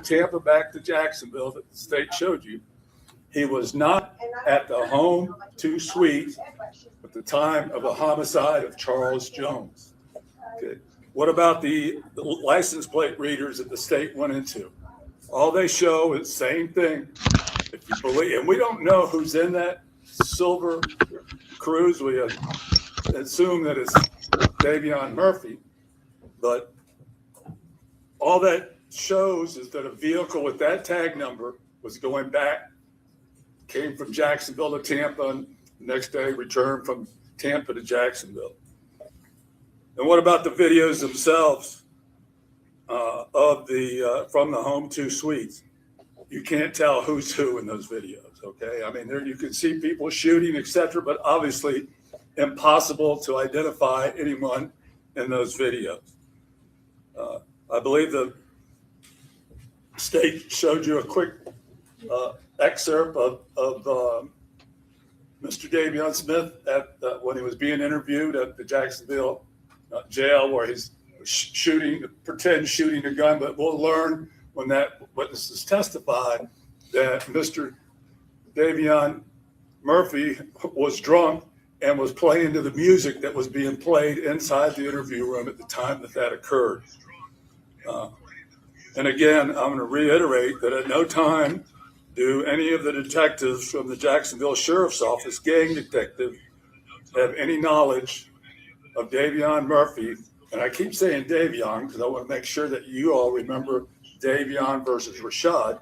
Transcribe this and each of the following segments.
Tampa back to Jacksonville that the state showed you, he was not at the home 2 suites at the time of the homicide of Charles Jones. Okay. What about the license plate readers that the state went into? All they show is the same thing. If you believe, and we don't know who's in that silver cruise. We assume that it's Davion Murphy, but all that shows is that a vehicle with that tag number was going back, came from Jacksonville to Tampa, and the next day returned from Tampa to Jacksonville. And what about the videos themselves of the from the home 2 suites? You can't tell who's who in those videos. Okay, I mean, there you can see people shooting, etc., but obviously impossible to identify anyone in those videos. I believe the state showed you a quick excerpt of Mr. Davion Smith at when he was being interviewed at the Jacksonville jail, where he's pretend shooting a gun, but we'll learn when that witness is testified that Mr. Davion Murphy was drunk and was playing to the music that was being played inside the interview room at the time that occurred. And again, I'm going to reiterate that at no time do any of the detectives from the Jacksonville Sheriff's Office, gang detective, have any knowledge of Davion Murphy. And I keep saying Davion because I want to make sure that you all remember Davion versus Rashad,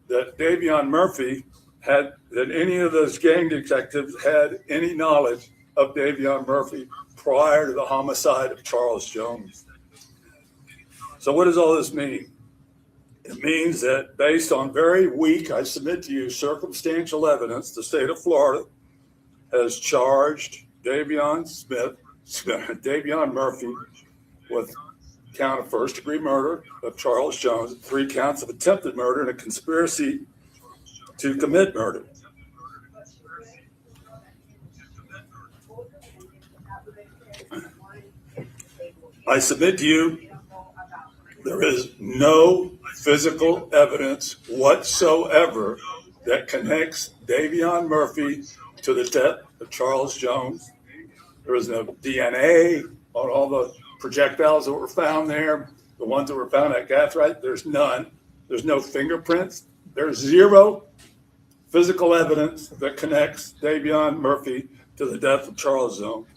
that Davion Murphy that any of those gang detectives had any knowledge of Davion Murphy prior to the homicide of Charles Jones. So what does all this mean? It means that based on very weak, I submit to you, circumstantial evidence, the state of Florida has charged Davion Murphy with count of first-degree murder of Charles Jones, 3 counts of attempted murder, and a conspiracy to commit murder. I submit to you, there is no physical evidence whatsoever that connects Davion Murphy to the death of Charles Jones. There is no DNA on all the projectiles that were found there, the ones that were found at Gathright. There's none. There's no fingerprints. There's zero physical evidence that connects Davion Murphy to the death of Charles Jones.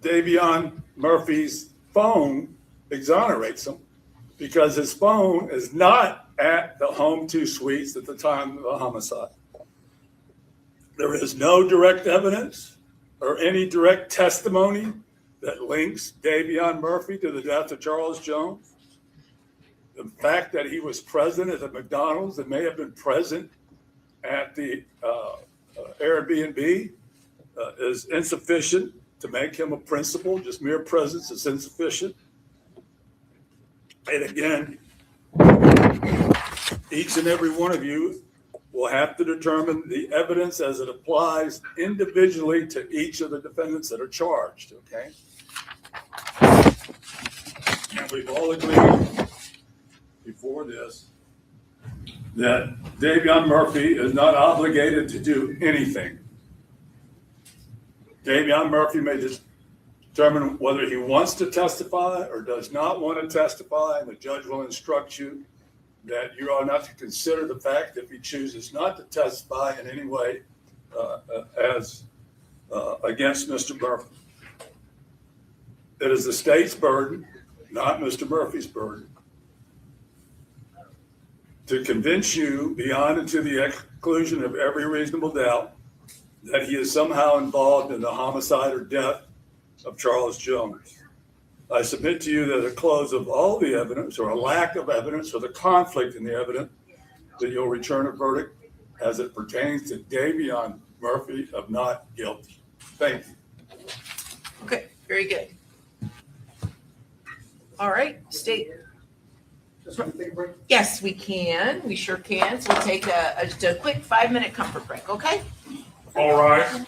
Davion Murphy's phone exonerates him because his phone is not at the home 2 suites at the time of the homicide. There is no direct evidence or any direct testimony that links Davion Murphy to the death of Charles Jones. The fact that he was present at the McDonald's and may have been present at the Airbnb is insufficient to make him a principal. Just mere presence is insufficient. And again, each and every one of you will have to determine the evidence as it applies individually to each of the defendants that are charged, okay? And we've all agreed before this that Davion Murphy is not obligated to do anything. Davion Murphy may just determine whether he wants to testify or does not want to testify, and the judge will instruct you that you are not to consider the fact that if he chooses not to testify in any way as against Mr. Murphy. It is the state's burden, not Mr. Murphy's burden, to convince you beyond and to the exclusion of every reasonable doubt that he is somehow involved in the homicide or death of Charles Jones. I submit to you that at the close of all the evidence, or a lack of evidence, or the conflict in the evidence, that you'll return a verdict as it pertains to Davion Murphy of not guilty. Thank you. Okay, very good. All right, state. Yes, we can. We sure can. So we'll take just a quick 5-minute comfort break, okay? All right.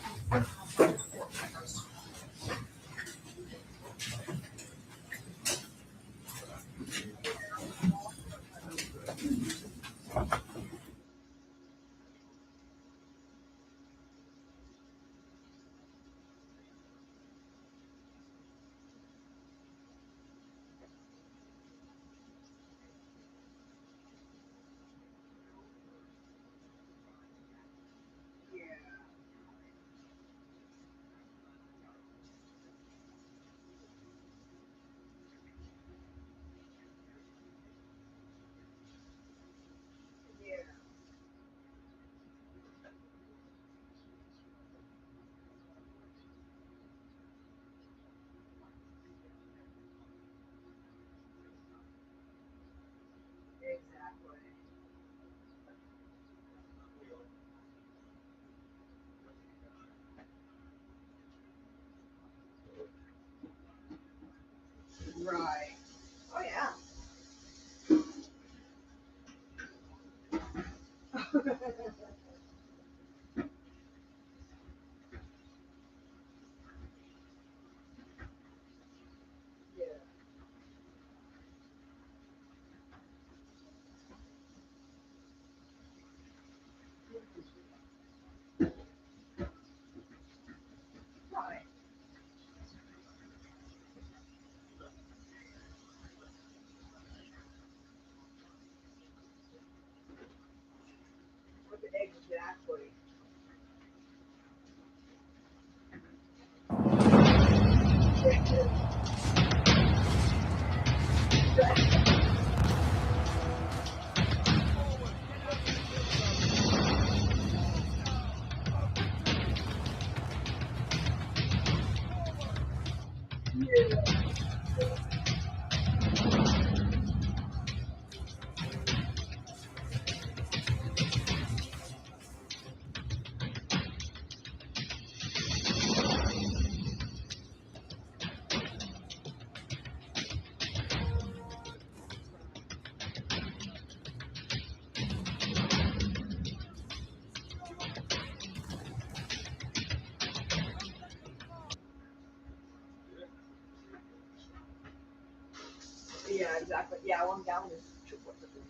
Yeah, exactly. Yeah, 1 gallon is 2 quarts of food.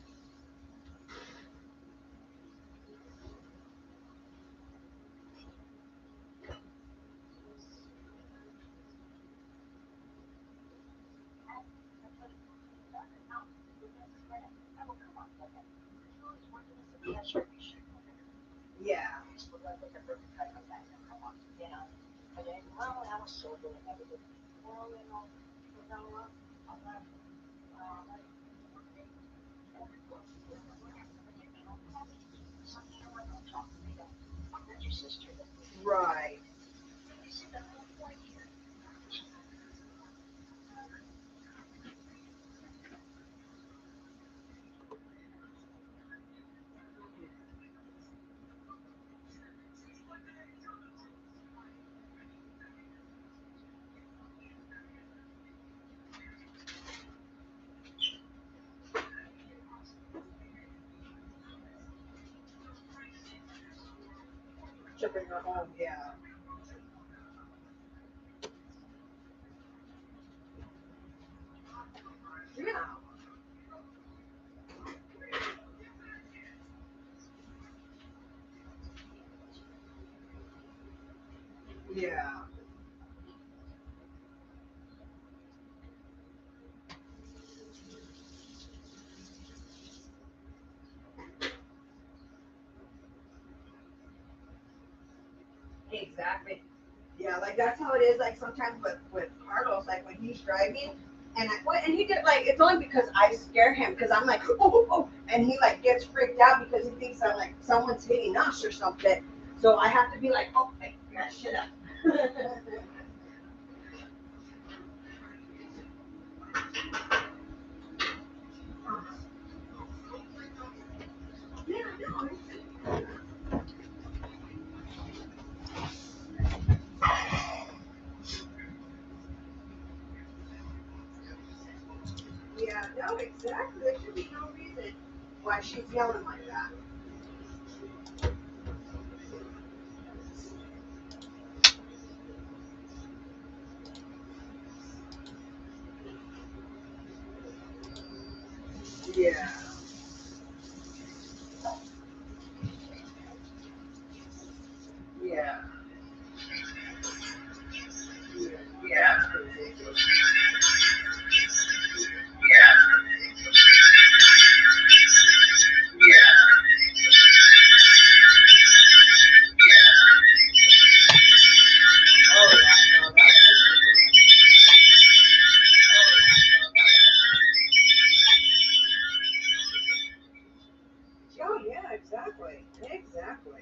Yeah. Right. Shipping her home. Yeah. Yeah. Yeah. Exactly. Yeah, like that's how it is. Like sometimes with Carlos, like when he's driving, and he did like it's only because I scare him because I'm like oh, and he like gets freaked out because he thinks I'm like someone's hitting us or something. So I have to be like, oh, hey, yeah, shut up. Yeah, no, yeah, no, exactly. There should be no reason why she's yelling like that. Yeah, yeah, yeah, yeah. That's ridiculous. Oh, yeah, no, oh, yeah, exactly, exactly.